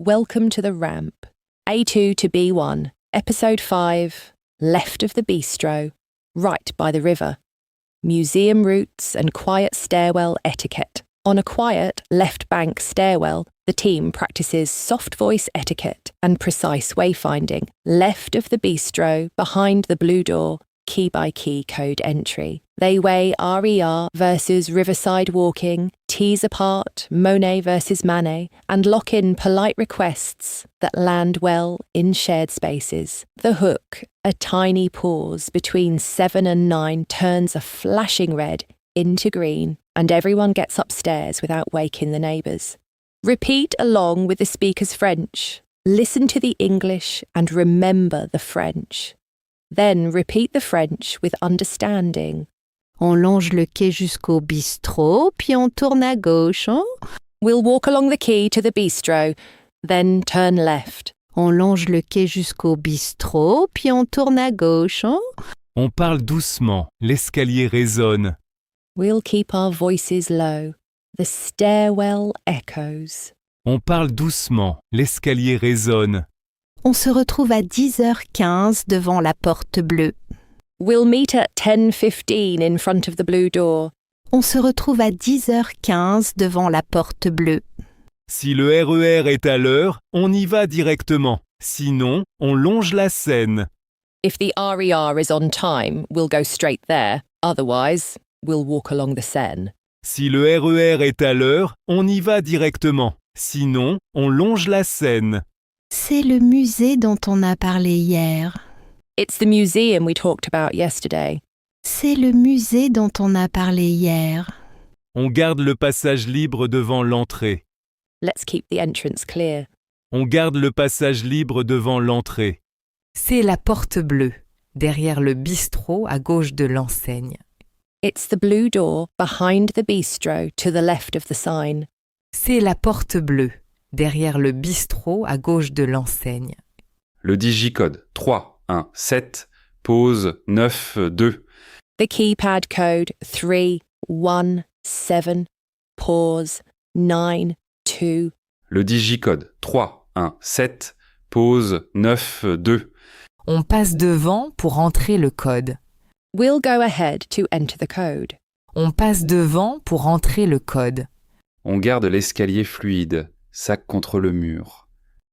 Welcome to the ramp. A2 to B1, Episode 5, Left of the Bistro, Right by the River. Museum routes and quiet stairwell etiquette. On a quiet left bank stairwell, the team practices soft voice etiquette and precise wayfinding. Left of the bistro, behind the blue door, key by key code entry. They weigh RER versus Riverside walking, tease apart Monet versus Manet, and lock in polite requests that land well in shared spaces. The hook, a tiny pause between 7 and 9, turns a flashing red into green, and everyone gets upstairs without waking the neighbours. Repeat along with the speaker's French. Listen to the English and remember the French. Then repeat the French with understanding. On longe le quai jusqu'au bistrot, puis on tourne à gauche. Hein? We'll walk along the quay to the bistro, then turn left. On longe le quai jusqu'au bistrot, puis on tourne à gauche. Hein? On parle doucement, l'escalier résonne. We'll keep our voices low. The stairwell echoes. On parle doucement, l'escalier résonne. On se retrouve à 10h15 devant la porte bleue. We'll meet at 10:15 in front of the blue door. On se retrouve à 10h15 devant la porte bleue. Si le RER est à l'heure, on y va directement. Sinon, on longe la Seine. If the RER is on time, we'll go straight there. Otherwise, we'll walk along the Seine. Si le RER est à l'heure, on y va directement. Sinon, on longe la Seine. C'est le musée dont on a parlé hier. It's the museum we talked about yesterday. C'est le musée dont on a parlé hier. On garde le passage libre devant l'entrée. Let's keep the entrance clear. On garde le passage libre devant l'entrée. C'est la porte bleue, derrière le bistrot à gauche de l'enseigne. It's the blue door behind the bistro to the left of the sign. C'est la porte bleue, derrière le bistrot à gauche de l'enseigne. Le digicode 317, pause 92. The keypad code 317, pause 92. Le digicode 317, pause 92. On passe devant pour entrer le code. We'll go ahead to enter the code. On passe devant pour entrer le code. On garde l'escalier fluide, sac contre le mur.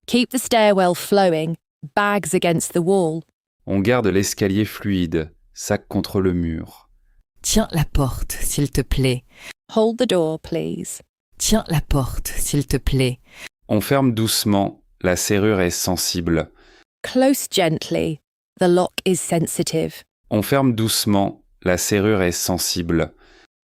Keep the stairwell flowing, bags against the wall. On garde l'escalier fluide, sac contre le mur. Tiens la porte, s'il te plaît. Hold the door, please. Tiens la porte, s'il te plaît. On ferme doucement, la serrure est sensible. Close gently, the lock is sensitive. On ferme doucement, la serrure est sensible.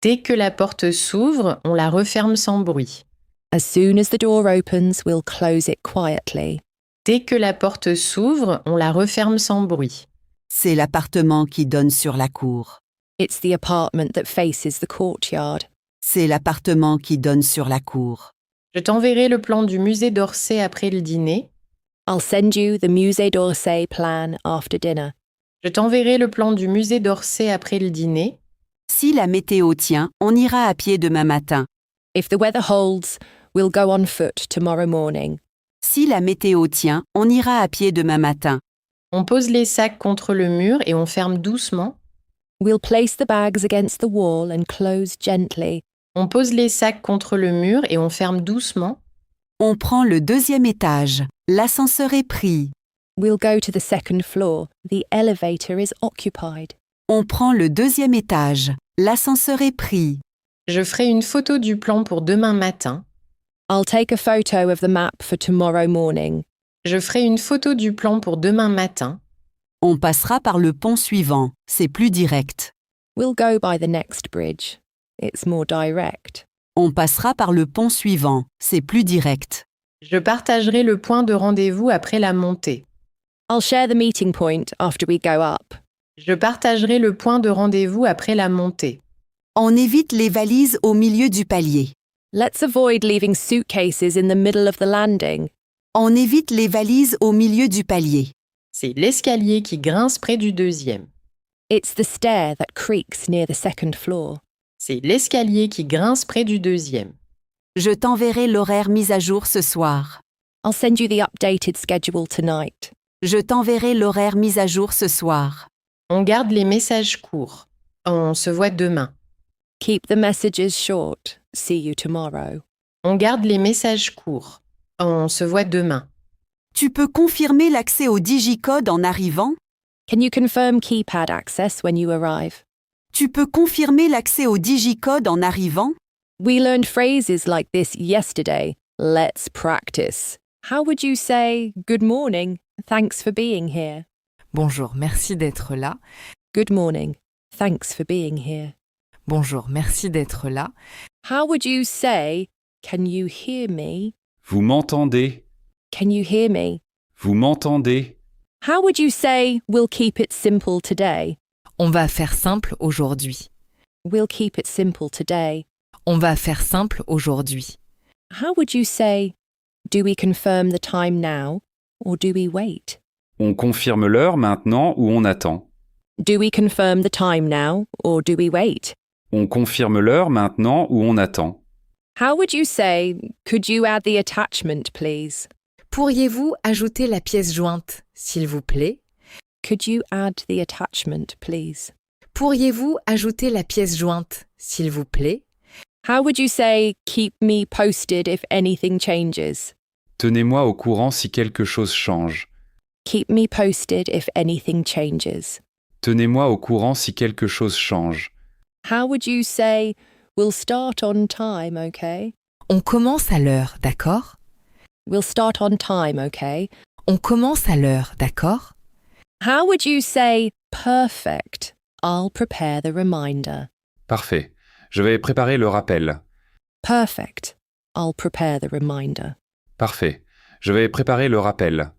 Dès que la porte s'ouvre, on la referme sans bruit. As soon as the door opens, we'll close it quietly. Dès que la porte s'ouvre, on la referme sans bruit. C'est l'appartement qui donne sur la cour. It's the apartment that faces the courtyard. C'est l'appartement qui donne sur la cour. Je t'enverrai le plan du musée d'Orsay après le dîner. I'll send you the Musée d'Orsay plan after dinner. Je t'enverrai le plan du musée d'Orsay après le dîner. Si la météo tient, on ira à pied demain matin. If the weather holds, we'll go on foot tomorrow morning. Si la météo tient, on ira à pied demain matin. On pose les sacs contre le mur et on ferme doucement. We'll place the bags against the wall and close gently. On pose les sacs contre le mur et on ferme doucement. On prend le 2e étage. L'ascenseur est pris. We'll go to the second floor. The elevator is occupied. On prend le 2e étage. L'ascenseur est pris. Je ferai une photo du plan pour demain matin. I'll take a photo of the map for tomorrow morning. Je ferai une photo du plan pour demain matin. On passera par le pont suivant. C'est plus direct. We'll go by the next bridge. It's more direct. On passera par le pont suivant. C'est plus direct. Je partagerai le point de rendez-vous après la montée. I'll share the meeting point after we go up. Je partagerai le point de rendez-vous après la montée. On évite les valises au milieu du palier. Let's avoid leaving suitcases in the middle of the landing. On évite les valises au milieu du palier. C'est l'escalier qui grince près du 2e. It's the stair that creaks near the second floor. C'est l'escalier qui grince près du 2e. Je t'enverrai l'horaire mis à jour ce soir. I'll send you the updated schedule tonight. Je t'enverrai l'horaire mis à jour ce soir. On garde les messages courts. On se voit demain. Keep the messages short. See you tomorrow. On garde les messages courts. On se voit demain. Tu peux confirmer l'accès au digicode en arrivant? Can you confirm keypad access when you arrive? Tu peux confirmer l'accès au digicode en arrivant? We learned phrases like this yesterday. Let's practice. How would you say, good morning, thanks for being here? Bonjour, merci d'être là. Good morning, thanks for being here. Bonjour, merci d'être là. How would you say, can you hear me? Vous m'entendez? Can you hear me? Vous m'entendez? How would you say, we'll keep it simple today? On va faire simple aujourd'hui. We'll keep it simple today. On va faire simple aujourd'hui. How would you say, do we confirm the time now or do we wait? On confirme l'heure maintenant ou on attend? Do we confirm the time now or do we wait? On confirme l'heure maintenant ou on attend? How would you say, could you add the attachment, please? Pourriez-vous ajouter la pièce jointe, s'il vous plaît? Could you add the attachment, please? Pourriez-vous ajouter la pièce jointe, s'il vous plaît? How would you say, keep me posted if anything changes? Tenez-moi au courant si quelque chose change. Keep me posted if anything changes. Tenez-moi au courant si quelque chose change. How would you say, we'll start on time, okay? On commence à l'heure, d'accord? We'll start on time, okay? On commence à l'heure, d'accord? How would you say, perfect? I'll prepare the reminder. Parfait. Je vais préparer le rappel. Perfect. I'll prepare the reminder. Parfait. Je vais préparer le rappel.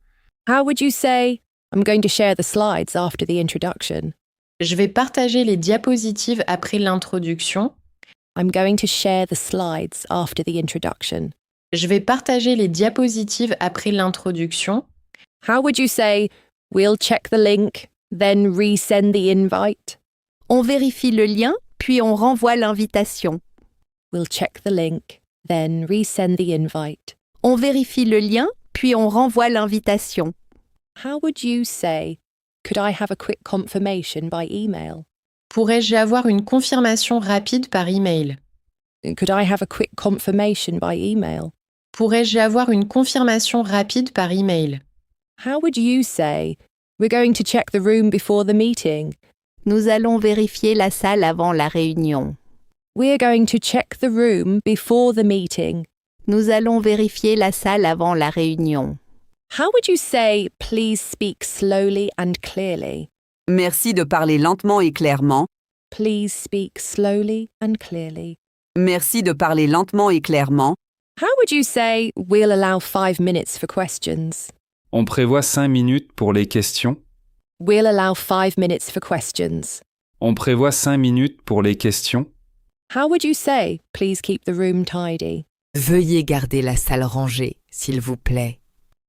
How would you say, I'm going to share the slides after the introduction? Je vais partager les diapositives après l'introduction. I'm going to share the slides after the introduction. Je vais partager les diapositives après l'introduction. How would you say, we'll check the link, then resend the invite? On vérifie le lien, puis on renvoie l'invitation. We'll check the link, then resend the invite. On vérifie le lien, puis on renvoie l'invitation. How would you say, could I have a quick confirmation by email? Pourrais-je avoir une confirmation rapide par email? Could I have a quick confirmation by email? Pourrais-je avoir une confirmation rapide par email? How would you say, we're going to check the room before the meeting? Nous allons vérifier la salle avant la réunion. We're going to check the room before the meeting. Nous allons vérifier la salle avant la réunion. How would you say, please speak slowly and clearly? Merci de parler lentement et clairement. Please speak slowly and clearly. Merci de parler lentement et clairement. How would you say, we'll allow 5 minutes for questions? On prévoit 5 minutes pour les questions. We'll allow 5 minutes for questions. On prévoit 5 minutes pour les questions. How would you say, please keep the room tidy? Veuillez garder la salle rangée, s'il vous plaît.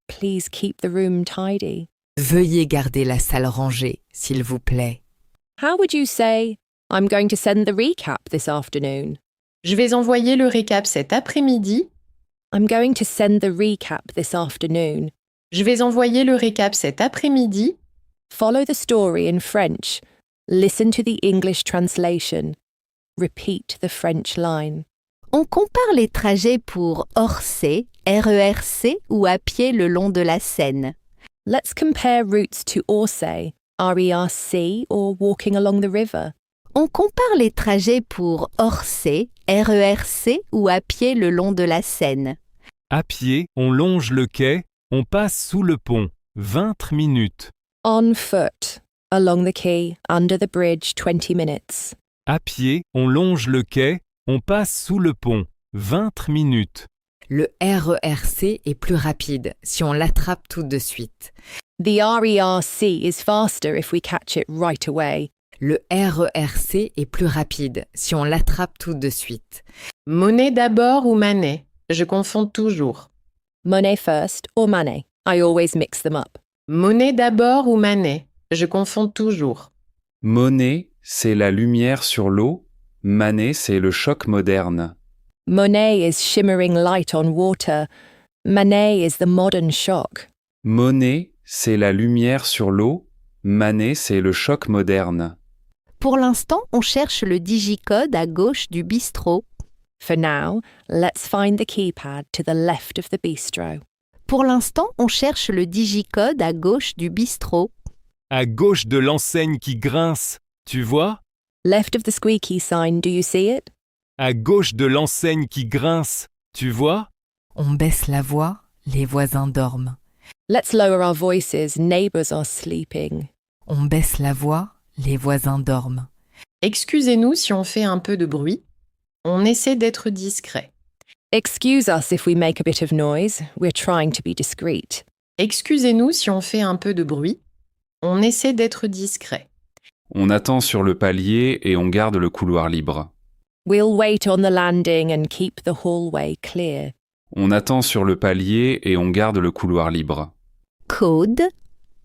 Please keep the room tidy. Veuillez garder la salle rangée, s'il vous plaît. How would you say, I'm going to send the recap this afternoon? Je vais envoyer le récap cet après-midi. I'm going to send the recap this afternoon. Je vais envoyer le récap cet après-midi. Follow the story in French. Listen to the English translation. Repeat the French line. On compare les trajets pour Orsay, RERC ou à pied le long de la Seine. Let's compare routes to Orsay, RERC, or walking along the river. On compare les trajets pour Orsay, RERC ou à pied le long de la Seine. À pied, on longe le quai, on passe sous le pont. 20 minutes. On foot, along the quay, under the bridge, 20 minutes. À pied, on longe le quai, on passe sous le pont. 20 minutes. Le RERC est plus rapide si on l'attrape tout de suite. The RERC is faster if we catch it right away. Le RERC est plus rapide si on l'attrape tout de suite. Monet d'abord ou Manet? Je confonds toujours. Monet first or Manet? I always mix them up. Monet d'abord ou Manet? Je confonds toujours. Monet, c'est la lumière sur l'eau. Manet, c'est le choc moderne. Monet is shimmering light on water. Manet is the modern shock. Monet, c'est la lumière sur l'eau. Manet, c'est le choc moderne. Pour l'instant, on cherche le digicode à gauche du bistrot. For now, let's find the keypad to the left of the bistro. Pour l'instant, on cherche le digicode à gauche du bistrot. À gauche de l'enseigne qui grince, tu vois? Left of the squeaky sign, do you see it? À gauche de l'enseigne qui grince, tu vois? On baisse la voix, les voisins dorment. Let's lower our voices, neighbours are sleeping. On baisse la voix, les voisins dorment. Excusez-nous si on fait un peu de bruit. On essaie d'être discret. Excuse us if we make a bit of noise, we're trying to be discreet. Excusez-nous si on fait un peu de bruit. On essaie d'être discret. On attend sur le palier et on garde le couloir libre. We'll wait on the landing and keep the hallway clear. On attend sur le palier et on garde le couloir libre. Code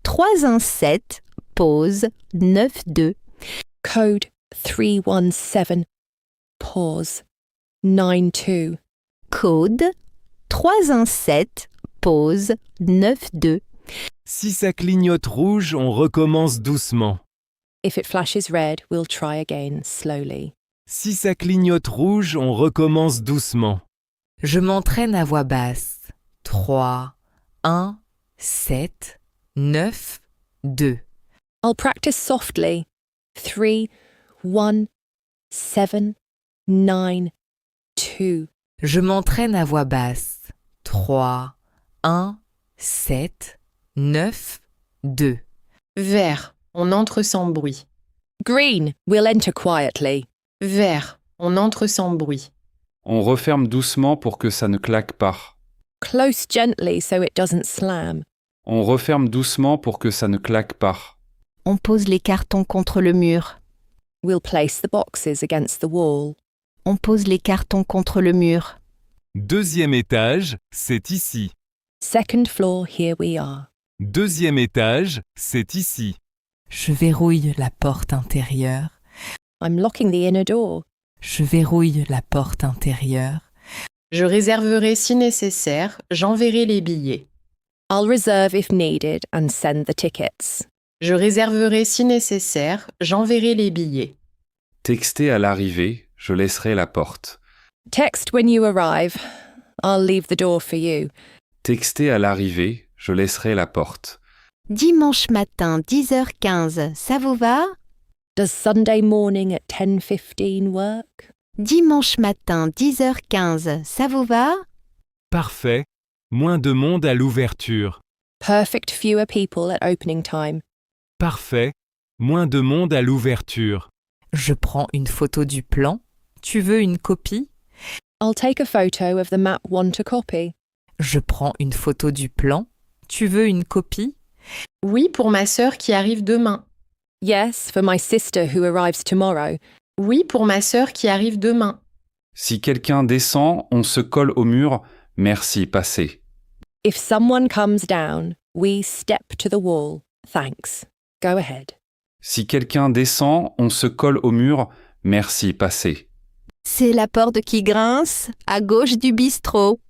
317, pause 92. Code 317, pause 92. Code 317, pause 92. Si ça clignote rouge, on recommence doucement. If it flashes red, we'll try again slowly. Si ça clignote rouge, on recommence doucement. Je m'entraîne à voix basse. 3, 1, 7, 9, 2. I'll practice softly. 3, 1, 7, 9, 2. Je m'entraîne à voix basse. 3, 1, 7, 9, 2. Vert, on entre sans bruit. Green, we'll enter quietly. Vert, on entre sans bruit. On referme doucement pour que ça ne claque pas. Close gently so it doesn't slam. On referme doucement pour que ça ne claque pas. On pose les cartons contre le mur. We'll place the boxes against the wall. On pose les cartons contre le mur. Deuxième étage, c'est ici. Second floor, here we are. Deuxième étage, c'est ici. Je verrouille la porte intérieure. I'm locking the inner door. Je verrouille la porte intérieure. Je réserverai si nécessaire, j'enverrai les billets. I'll reserve if needed and send the tickets. Je réserverai si nécessaire, j'enverrai les billets. Textez à l'arrivée, je laisserai la porte. Text when you arrive. I'll leave the door for you. Textez à l'arrivée, je laisserai la porte. Dimanche matin, 10h15, ça vous va? Does Sunday morning at 10:15 work? Dimanche matin, 10h15, ça vous va? Parfait. Moins de monde à l'ouverture. Perfect, fewer people at opening time. Parfait. Moins de monde à l'ouverture. Je prends une photo du plan. Tu veux une copie? I'll take a photo of the map want a copy. Je prends une photo du plan. Tu veux une copie? Oui, pour ma sœur qui arrive demain. Yes, for my sister who arrives tomorrow. Oui, pour ma sœur qui arrive demain. Si quelqu'un descend, on se colle au mur. Merci, passez. If someone comes down, we step to the wall. Thanks. Go ahead. Si quelqu'un descend, on se colle au mur. Merci, passez. C'est la porte qui grince, à gauche du bistrot.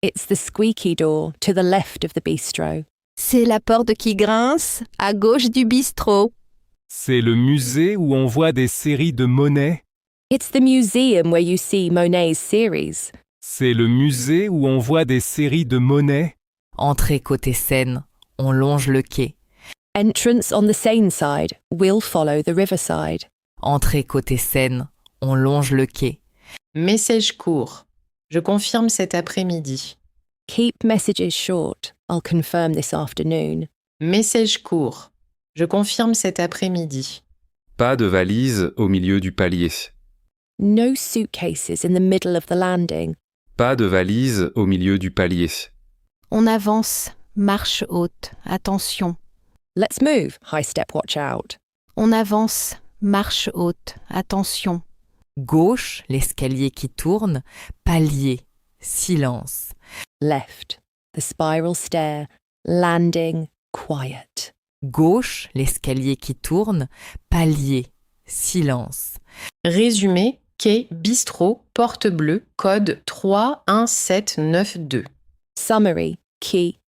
It's the squeaky door to the left of the bistro. C'est la porte qui grince, à gauche du bistrot. C'est le musée où on voit des séries de Monet. It's the museum where you see Monet's series. C'est le musée où on voit des séries de Monet. Entrée côté Seine. On longe le quai. Entrance on the Seine side. We'll follow the riverside. Entrée côté Seine. On longe le quai. Message court. Je confirme cet après-midi. Keep messages short. I'll confirm this afternoon. Message court. Je confirme cet après-midi. Pas de valise au milieu du palier. No suitcases in the middle of the landing. Pas de valise au milieu du palier. On avance, marche haute, attention. Let's move. High step, watch out. On avance, marche haute, attention. Gauche, l'escalier qui tourne. Palier. Silence. Left. The spiral stair. Landing. Quiet. Gauche, l'escalier qui tourne. Palier. Silence. Résumé, quai, bistrot, porte bleue, code 31792. Summary, key,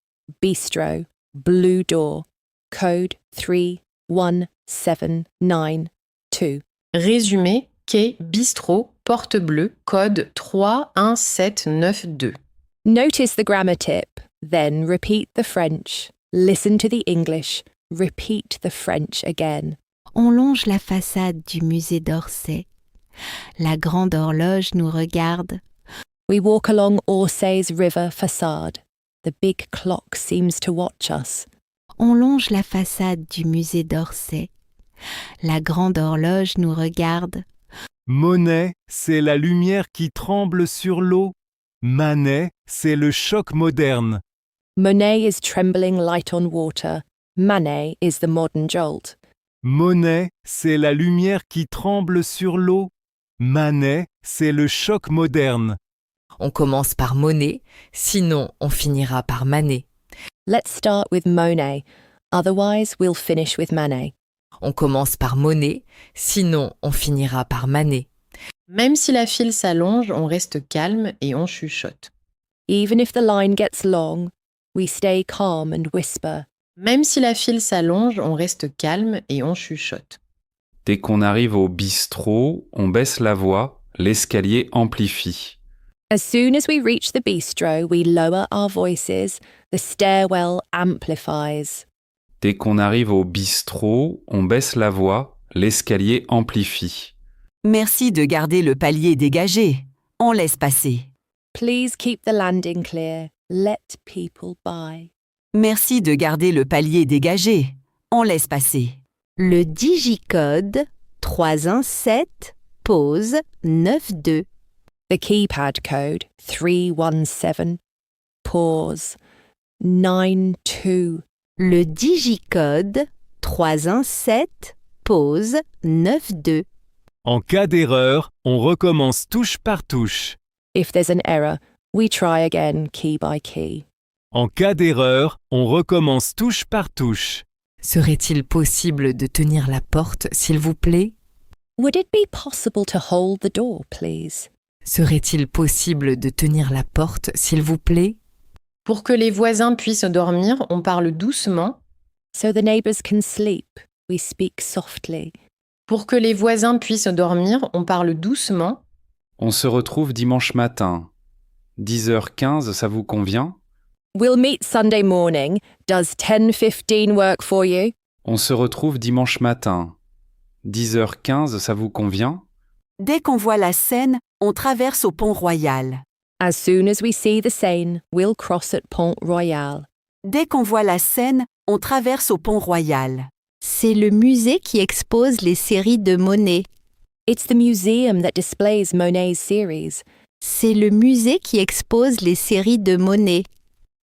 bistro, blue door, code 31792. Résumé, quai, bistrot, porte bleue, code 31792. Notice the grammar tip, then repeat the French. Listen to the English, repeat the French again. On longe la façade du musée d'Orsay. La grande horloge nous regarde. We walk along Orsay's river facade. The big clock seems to watch us. On longe la façade du musée d'Orsay. La grande horloge nous regarde. Monet, c'est la lumière qui tremble sur l'eau. Manet, c'est le choc moderne. Monet is trembling light on water. Manet is the modern jolt. Monet, c'est la lumière qui tremble sur l'eau. Manet, c'est le choc moderne. On commence par Monet, sinon on finira par Manet. Let's start with Monet, otherwise we'll finish with Manet. On commence par Monet, sinon on finira par Manet. Même si la file s'allonge, on reste calme et on chuchote. Even if the line gets long, we stay calm and whisper. Même si la file s'allonge, on reste calme et on chuchote. Dès qu'on arrive au bistrot, on baisse la voix, l'escalier amplifie. As soon as we reach the bistro, we lower our voices. The stairwell amplifies. Dès qu'on arrive au bistrot, on baisse la voix, l'escalier amplifie. Merci de garder le palier dégagé. On laisse passer. Please keep the landing clear. Let people by. Merci de garder le palier dégagé. On laisse passer. Le digicode 317 pause 92. The keypad code 317. Pause. 92. Le digicode 317 pause 92. En cas d'erreur, on recommence touche par touche. If there's an error, we try again key by key. En cas d'erreur, on recommence touche par touche. Serait-il possible de tenir la porte, s'il vous plaît? Would it be possible to hold the door, please? Serait-il possible de tenir la porte, s'il vous plaît? Pour que les voisins puissent dormir, on parle doucement. So the neighbours can sleep, we speak softly. Pour que les voisins puissent dormir, on parle doucement. On se retrouve dimanche matin. 10h15, ça vous convient? We'll meet Sunday morning. Does 10:15 work for you? On se retrouve dimanche matin. 10h15, ça vous convient? Dès qu'on voit la Seine, on traverse au pont Royal. As soon as we see the Seine, we'll cross at Pont Royal. Dès qu'on voit la Seine, on traverse au pont Royal. C'est le musée qui expose les séries de Monet. It's the museum that displays Monet's series. C'est le musée qui expose les séries de Monet.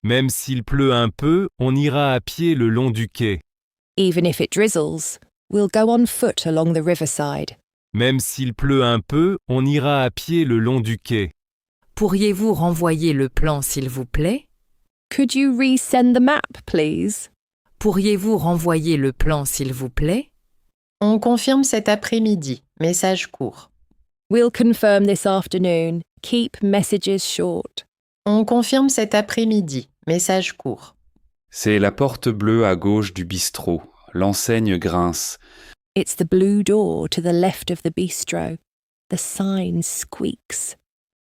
Même s'il pleut un peu, on ira à pied le long du quai. Even if it drizzles, we'll go on foot along the riverside. Même s'il pleut un peu, on ira à pied le long du quai. Pourriez-vous renvoyer le plan, s'il vous plaît? Could you resend the map, please? Pourriez-vous renvoyer le plan, s'il vous plaît? On confirme cet après-midi. Message court. We'll confirm this afternoon. Keep messages short. On confirme cet après-midi. Message court. C'est la porte bleue à gauche du bistrot. L'enseigne grince. It's the blue door to the left of the bistro. The sign squeaks.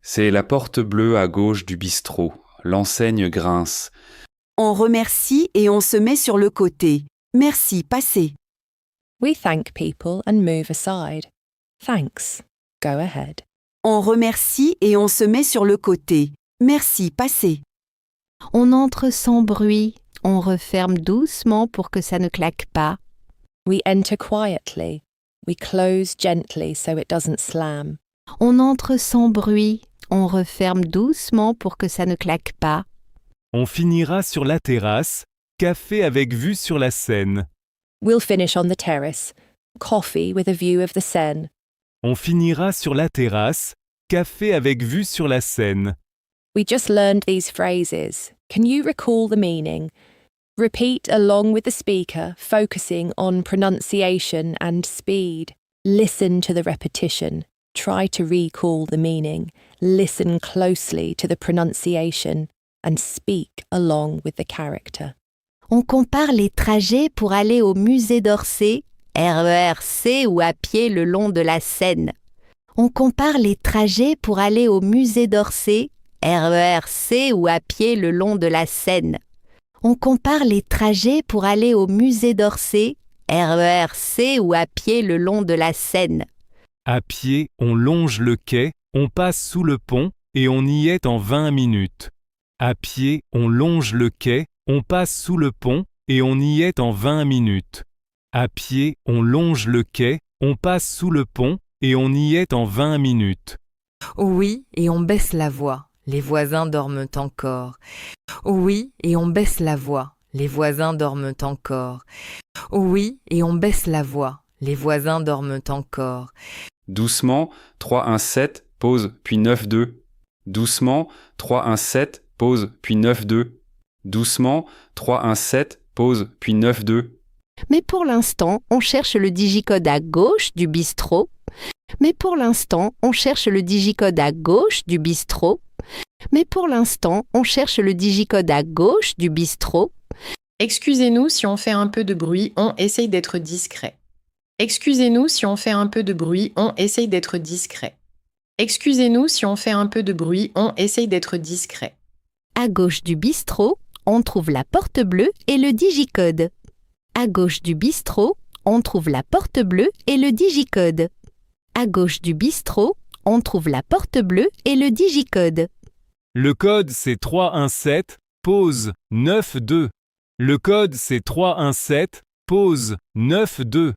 C'est la porte bleue à gauche du bistrot. L'enseigne grince. On remercie et on se met sur le côté. Merci, passez. We thank people and move aside. Thanks. Go ahead. On remercie et on se met sur le côté. Merci, passez. On entre sans bruit. On referme doucement pour que ça ne claque pas. We enter quietly. We close gently so it doesn't slam. On entre sans bruit. On referme doucement pour que ça ne claque pas. On finira sur la terrasse, café avec vue sur la Seine. We'll finish on the terrace. Coffee with a view of the Seine. On finira sur la terrasse, café avec vue sur la Seine. We just learned these phrases. Can you recall the meaning? Repeat along with the speaker, focusing on pronunciation and speed. Listen to the repetition. Try to recall the meaning. Listen closely to the pronunciation and speak along with the character. On compare les trajets pour aller au musée d'Orsay, RER-C ou à pied le long de la Seine. On compare les trajets pour aller au musée d'Orsay, RER-C ou à pied le long de la Seine. On compare les trajets pour aller au musée d'Orsay, RER-C ou à pied le long de la Seine. À pied, on longe le quai, on passe sous le pont et on y est en 20 minutes. À pied, on longe le quai, on passe sous le pont et on y est en 20 minutes. À pied, on longe le quai, on passe sous le pont et on y est en 20 minutes. Oui, et on baisse la voix. Les voisins dorment encore. Oui, et on baisse la voix. Les voisins dorment encore. Oui, et on baisse la voix. Les voisins dorment encore. Doucement, 3-1-7, pause, puis 9-2. Doucement, 3-1-7, pause, puis 9-2. Doucement, 3-1-7, pause, puis 9-2. Mais pour l'instant, on cherche le digicode à gauche du bistrot. Mais pour l'instant, on cherche le digicode à gauche du bistrot. Mais pour l'instant, on cherche le digicode à gauche du bistrot. Excusez-nous si on fait un peu de bruit, on essaye d'être discret. Excusez-nous si on fait un peu de bruit, on essaye d'être discret. Excusez-nous si on fait un peu de bruit, on essaye d'être discret. À gauche du bistrot, on trouve la porte bleue et le digicode. À gauche du bistrot, on trouve la porte bleue et le digicode. À gauche du bistrot, on trouve la porte bleue et le digicode. Le code c'est 317, pause 92. Le code c'est 317, pause 92.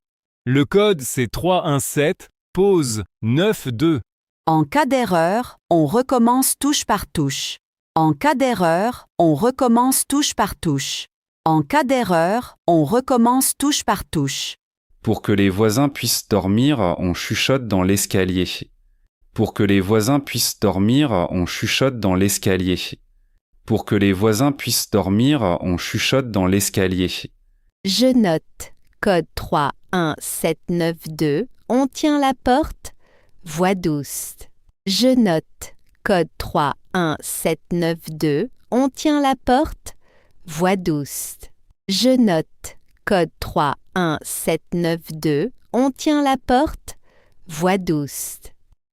Le code c'est 317, pause 92. En cas d'erreur, on recommence touche par touche. En cas d'erreur, on recommence touche par touche. En cas d'erreur, on recommence touche par touche. Pour que les voisins puissent dormir, on chuchote dans l'escalier. Pour que les voisins puissent dormir, on chuchote dans l'escalier. Pour que les voisins puissent dormir, on chuchote dans l'escalier. Je note. Code 31792. On tient la porte. Voix douce. Je note. Code 31792. On tient la porte. Voix douce. Je note. Code 31792. On tient la porte. Voix douce.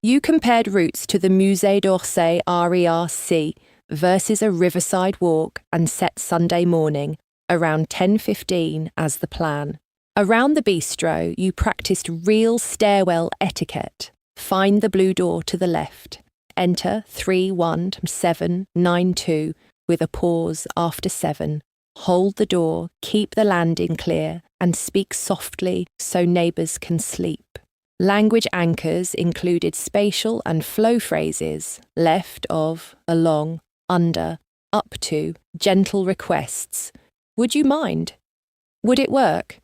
You compared routes to the Musée d'Orsay RER-C versus a riverside walk and set Sunday morning, around 10:15 as the plan. Around the bistro, you practiced real stairwell etiquette. Find the blue door to the left. Enter 31792 with a pause after 7. Hold the door, keep the landing clear, and speak softly so neighbours can sleep. Language anchors included spatial and flow phrases, left of, along, under, up to, gentle requests. Would you mind? Would it work?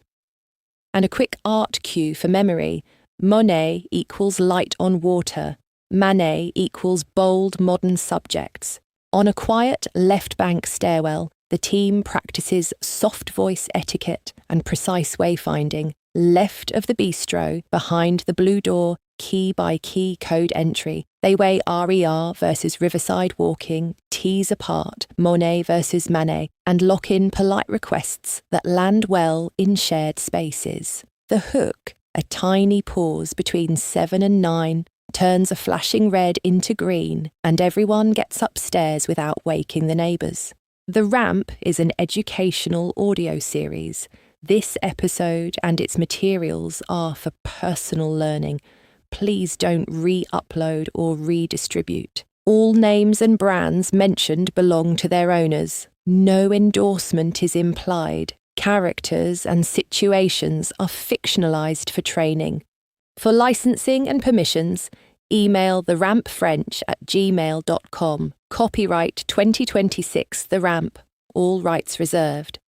And a quick art cue for memory. Monet equals light on water. Manet equals bold modern subjects. On a quiet left bank stairwell, the team practices soft voice etiquette and precise wayfinding. Left of the bistro, behind the blue door, key by key code entry. They weigh RER versus riverside walking, tease apart Monet versus Manet, and lock in polite requests that land well in shared spaces. The hook, a tiny pause between 7 and 9, turns a flashing red into green, and everyone gets upstairs without waking the neighbours. The Ramp is an educational audio series. This episode and its materials are for personal learning. Please don't re-upload or redistribute. All names and brands mentioned belong to their owners. No endorsement is implied. Characters and situations are fictionalized for training. For licensing and permissions, email therampfrench@gmail.com. Copyright 2026 The Ramp. All rights reserved.